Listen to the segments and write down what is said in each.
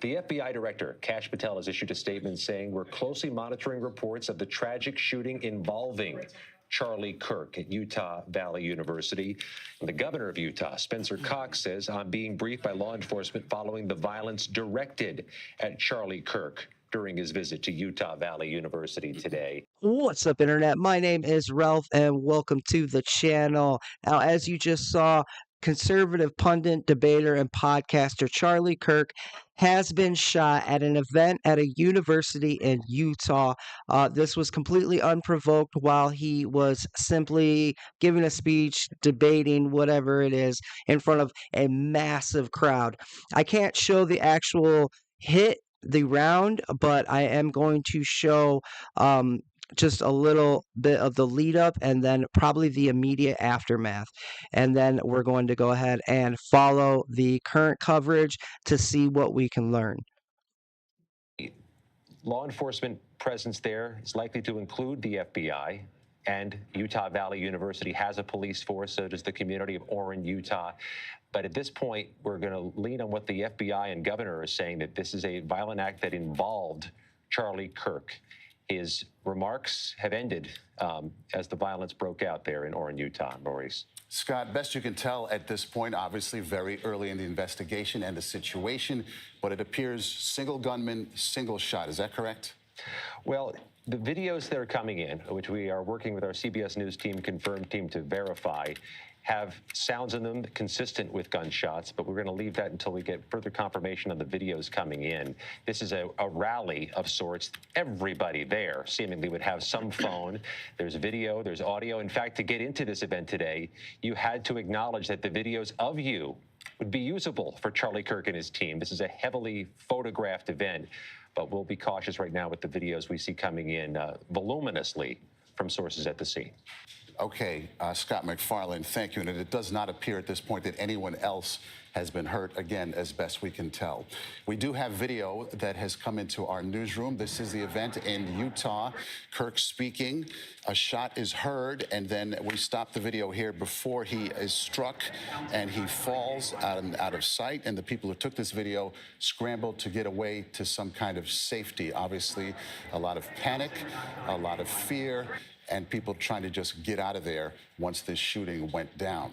The FBI director, Kash Patel, has issued a statement saying we're closely monitoring reports of the tragic shooting involving Charlie Kirk at Utah Valley University. And the governor of Utah, Spencer Cox, says I'm being briefed by law enforcement following the violence directed at Charlie Kirk during his visit to Utah Valley University today. What's up, Internet? My name is Ralph, and welcome to the channel. Now, as you just saw, conservative pundit, debater, and podcaster Charlie Kirk has been shot at an event at a university in Utah. This was completely unprovoked while he was simply giving a speech, debating, whatever it is, in front of a massive crowd. I can't show the actual hit, the round, but I am going to show just a little bit of the lead up and then probably the immediate aftermath. And then we're going to go ahead and follow the current coverage to see what we can learn. Law enforcement presence there is likely to include the FBI, and Utah Valley University has a police force, so does the community of Orrin, Utah. But at this point, we're going to lean on what the FBI and governor are saying, that this is a violent act that involved Charlie Kirk. His remarks have ended as the violence broke out there in Orrin, Utah. Maurice. Scott, best you can tell at this point, obviously very early in the investigation and the situation, but it appears single gunman, single shot. Is that correct? Well, the videos that are coming in, which we are working with our CBS News team, confirmed team to verify, have sounds in them consistent with gunshots, but we're going to leave that until we get further confirmation on the videos coming in. This is a rally of sorts. Everybody there seemingly would have some phone. There's video, there's audio. In fact, to get into this event today, you had to acknowledge that the videos of you would be usable for Charlie Kirk and his team. This is a heavily photographed event, but we'll be cautious right now with the videos we see coming in voluminously from sources at the scene. Okay, Scott McFarland, thank you. And it does not appear at this point that anyone else has been hurt, again, as best we can tell. We do have video that has come into our newsroom. This is the event in Utah. Kirk speaking. A shot is heard, and then we stop the video here before he is struck, and he falls out of sight. And the people who took this video scrambled to get away to some kind of safety. Obviously, a lot of panic, a lot of fear, and people trying to just get out of there once this shooting went down.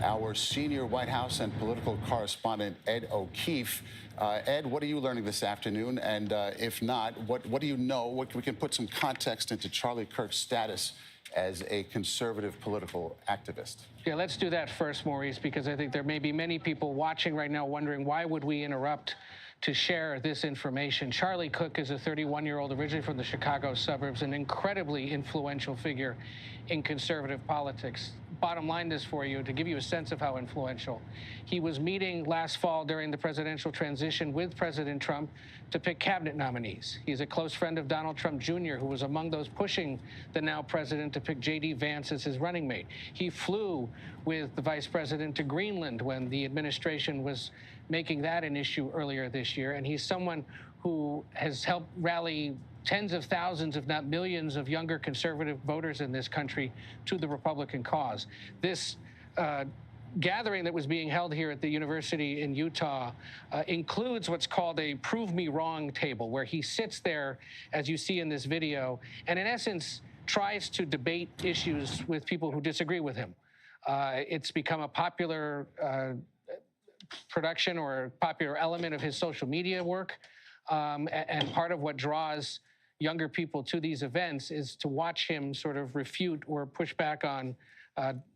Our senior White House and political correspondent, Ed O'Keefe. Ed, what are you learning this afternoon? And if not, what do you know? We can put some context into Charlie Kirk's status as a conservative political activist. Yeah, let's do that first, Maurice, because I think there may be many people watching right now wondering why would we interrupt to share this information. Charlie Kirk is a 31-year-old originally from the Chicago suburbs, an incredibly influential figure in conservative politics. Bottom line this for you, to give you a sense of how influential. He was meeting last fall during the presidential transition with President Trump to pick cabinet nominees. He's a close friend of Donald Trump Jr., who was among those pushing the now president to pick J.D. Vance as his running mate. He flew with the vice president to Greenland when the administration was making that an issue earlier this year. And he's someone who has helped rally tens of thousands, if not millions, of younger conservative voters in this country to the Republican cause. This gathering that was being held here at the university in Utah includes what's called a prove me wrong table, where he sits there, as you see in this video, and in essence tries to debate issues with people who disagree with him. It's become a popular production or a popular element of his social media work. And part of what draws younger people to these events is to watch him sort of refute or push back on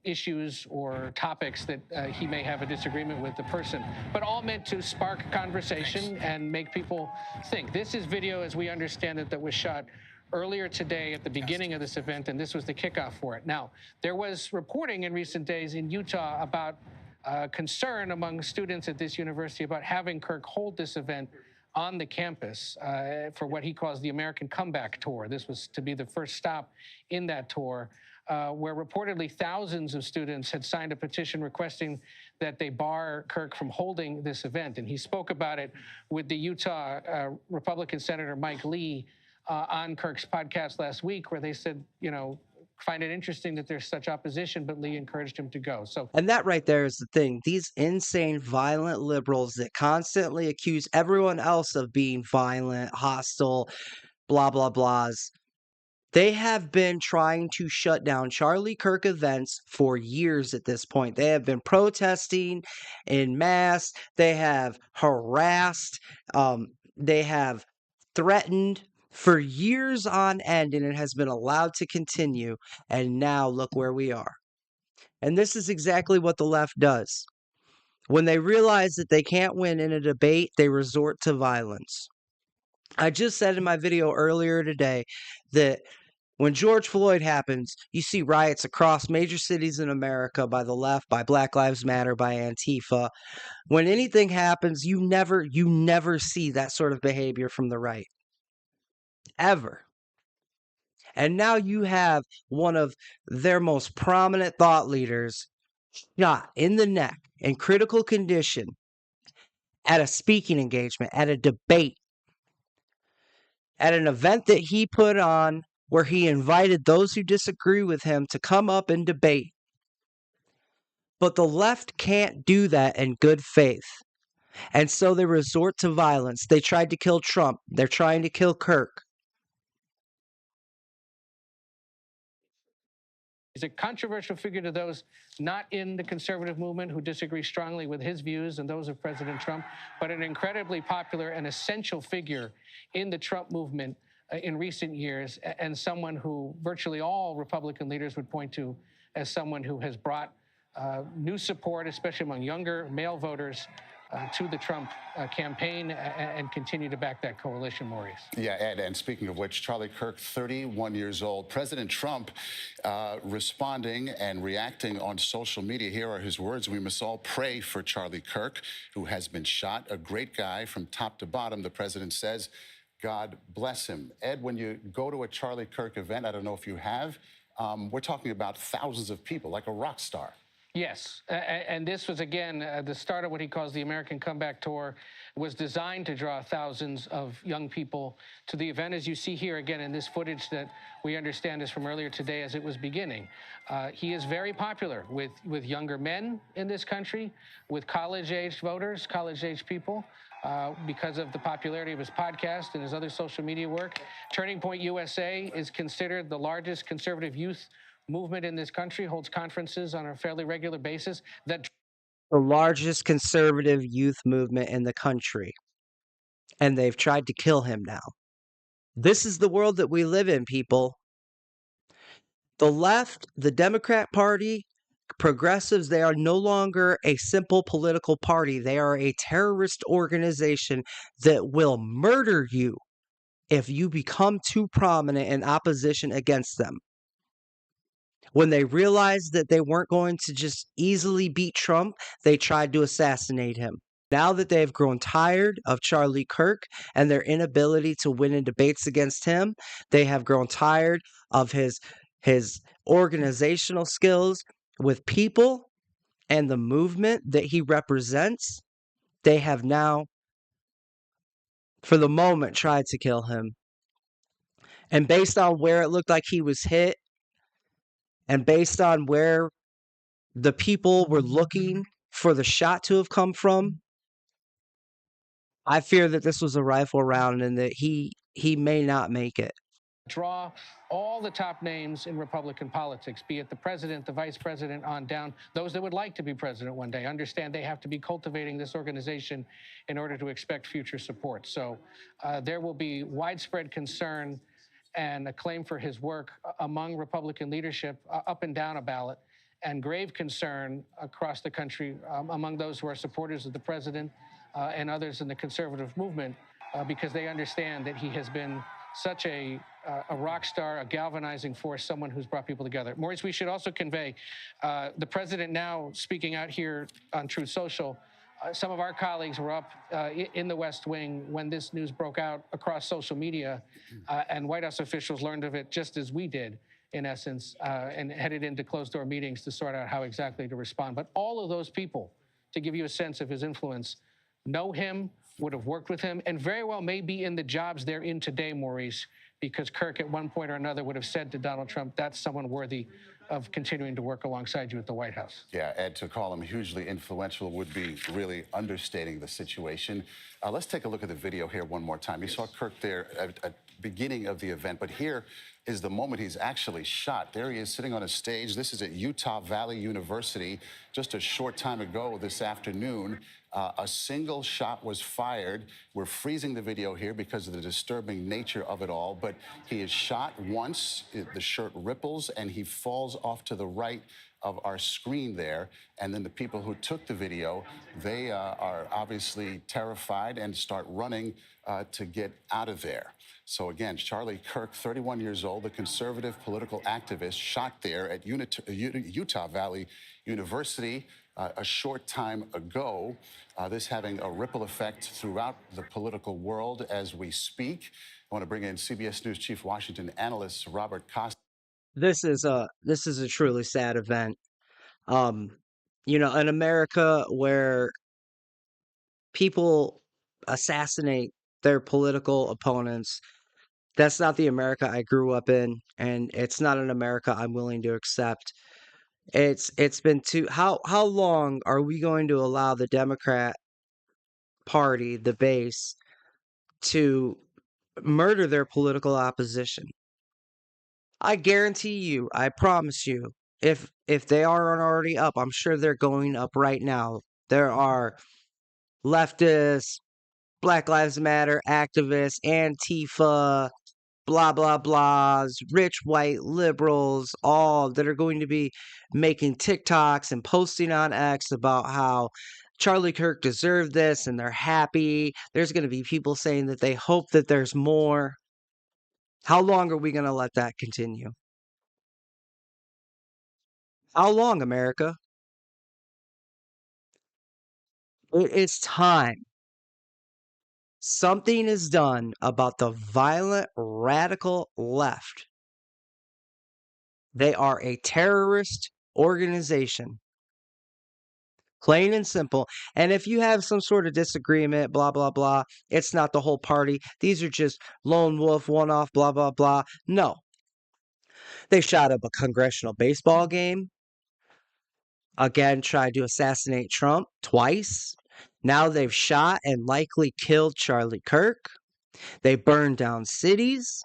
issues or topics that he may have a disagreement with the person, but all meant to spark conversation and make people think. This is video, as we understand it, that was shot earlier today at the beginning of this event, and this was the kickoff for it. Now, there was reporting in recent days in Utah about concern among students at this university about having Kirk hold this event on the campus for what he calls the American Comeback Tour. This was to be the first stop in that tour, where reportedly thousands of students had signed a petition requesting that they bar Kirk from holding this event. And he spoke about it with the Utah Republican Senator Mike Lee on Kirk's podcast last week, where they said, you know, find it interesting that there's such opposition, but Lee encouraged him to go. So, And that right there is the thing. These insane, violent liberals that constantly accuse everyone else of being violent, hostile, blah, blah, blahs. They have been trying to shut down Charlie Kirk events for years at this point. They have been protesting en masse. They have harassed. They have threatened for years on end, and it has been allowed to continue. And now look where we are. And this is exactly what the left does. When they realize that they can't win in a debate, they resort to violence. I just said in my video earlier today that when George Floyd happens, you see riots across major cities in America by the left, by Black Lives Matter, by Antifa. When anything happens, you never see that sort of behavior from the right. Ever. And now you have one of their most prominent thought leaders shot in the neck in critical condition at a speaking engagement, at a debate, at an event that he put on where he invited those who disagree with him to come up and debate. But the left can't do that in good faith. And so they resort to violence. They tried to kill Trump. They're trying to kill Kirk. he's a controversial figure to those not in the conservative movement who disagree strongly with his views and those of President Trump, but an incredibly popular and essential figure in the Trump movement in recent years, and someone who virtually all Republican leaders would point to as someone who has brought new support, especially among younger male voters, to the Trump campaign and continue to back that coalition, Maurice. Yeah, Ed, and speaking of which, Charlie Kirk, 31 years old. President Trump responding and reacting on social media. Here are his words. We must all pray for Charlie Kirk, who has been shot. A great guy from top to bottom, the president says. God bless him. Ed, when you go to a Charlie Kirk event, I don't know if you have, we're talking about thousands of people, like a rock star. Yes, and this was, again, the start of what he calls the American Comeback Tour. Was designed to draw thousands of young people to the event, as you see here, again, in this footage that we understand is from earlier today as it was beginning. He is very popular with younger men in this country, with college-aged voters, college-aged people, because of the popularity of his podcast and his other social media work. Turning Point USA is considered the largest conservative youth movement in this country, holds conferences on a fairly regular basis. The largest conservative youth movement in the country. And they've tried to kill him now. This is the world that we live in, people. The left, the Democrat Party, progressives, they are no longer a simple political party. They are a terrorist organization that will murder you if you become too prominent in opposition against them. When they realized that they weren't going to just easily beat Trump, they tried to assassinate him. Now that they have grown tired of Charlie Kirk and their inability to win in debates against him, they have grown tired of his organizational skills with people and the movement that he represents. They have now, for the moment, tried to kill him. And based on where it looked like he was hit, and based on where the people were looking for the shot to have come from, I fear that this was a rifle round and that he may not make it. Draw all the top names in Republican politics, be it the president, the vice president, on down, those that would like to be president one day, understand they have to be cultivating this organization in order to expect future support. So there will be widespread concern and acclaim for his work among Republican leadership up and down a ballot, and grave concern across the country among those who are supporters of the president and others in the conservative movement because they understand that he has been such a rock star, a galvanizing force, someone who's brought people together. Maurice, we should also convey the president now speaking out here on Truth Social. Some of our colleagues were up in the West Wing when this news broke out across social media, and White House officials learned of it just as we did, in essence, and headed into closed-door meetings to sort out how exactly to respond. But all of those people, to give you a sense of his influence, know him, would have worked with him, and very well may be in the jobs they're in today, Maurice, because Kirk at one point or another would have said to Donald Trump, that's someone worthy of continuing to work alongside you at the White House. Yeah, Ed, to call him hugely influential would be really understating the situation. Let's take a look at the video here one more time. You saw Kirk there at beginning of the event, but here is the moment he's actually shot. There he is sitting on a stage. This is at Utah Valley University just a short time ago this afternoon. A single shot was fired. We're freezing the video here because of the disturbing nature of it all, but he is shot once, the shirt ripples, and he falls off to the right of our screen there. And then the people who took the video, they are obviously terrified and start running to get out of there. So again, Charlie Kirk, 31 years old, the conservative political activist, shot there at Utah Valley University a short time ago. This having a ripple effect throughout the political world as we speak. I want to bring in CBS News Chief Washington analyst Robert Costa. This is a truly sad event. In America where people assassinate their political opponents, that's not the America I grew up in, and it's not an America I'm willing to accept. It's been too how long are we going to allow the Democrat Party, the base, to murder their political opposition? I guarantee you, I promise you, if they aren't already up, I'm sure they're going up right now. There are leftists, Black Lives Matter activists, Antifa, blah blah blahs, rich white liberals, all that are going to be making TikToks and posting on X about how Charlie Kirk deserved this and they're happy. There's going to be people saying that they hope that there's more. How long are we going to let that continue? How long, America? It's time. Something is done about the violent radical left. They are a terrorist organization. Plain and simple. And if you have some sort of disagreement, blah, blah, blah, it's not the whole party. These are just lone wolf, one off, blah, blah, blah. No. They shot up a congressional baseball game. Again, tried to assassinate Trump twice. Now they've shot and likely killed Charlie Kirk. They burned down cities.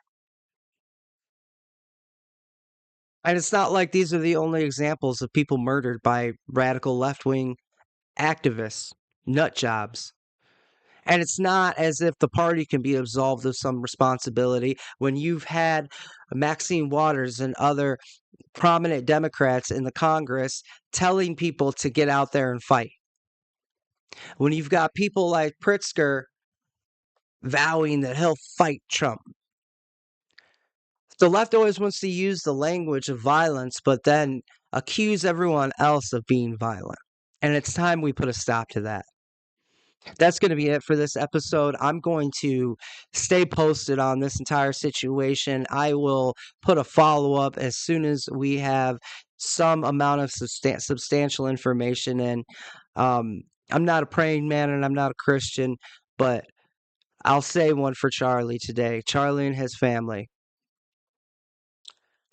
And it's not like these are the only examples of people murdered by radical left-wing activists, nut jobs. And it's not as if the party can be absolved of some responsibility when you've had Maxine Waters and other prominent Democrats in the Congress telling people to get out there and fight. When you've got people like Pritzker vowing that he'll fight Trump. The left always wants to use the language of violence, but then accuse everyone else of being violent. And it's time we put a stop to that. That's going to be it for this episode. I'm going to stay posted on this entire situation. I will put a follow-up as soon as we have some amount of substantial information in. I'm not a praying man and I'm not a Christian, but I'll say one for Charlie today. Charlie and his family.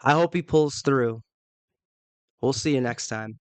I hope he pulls through. We'll see you next time.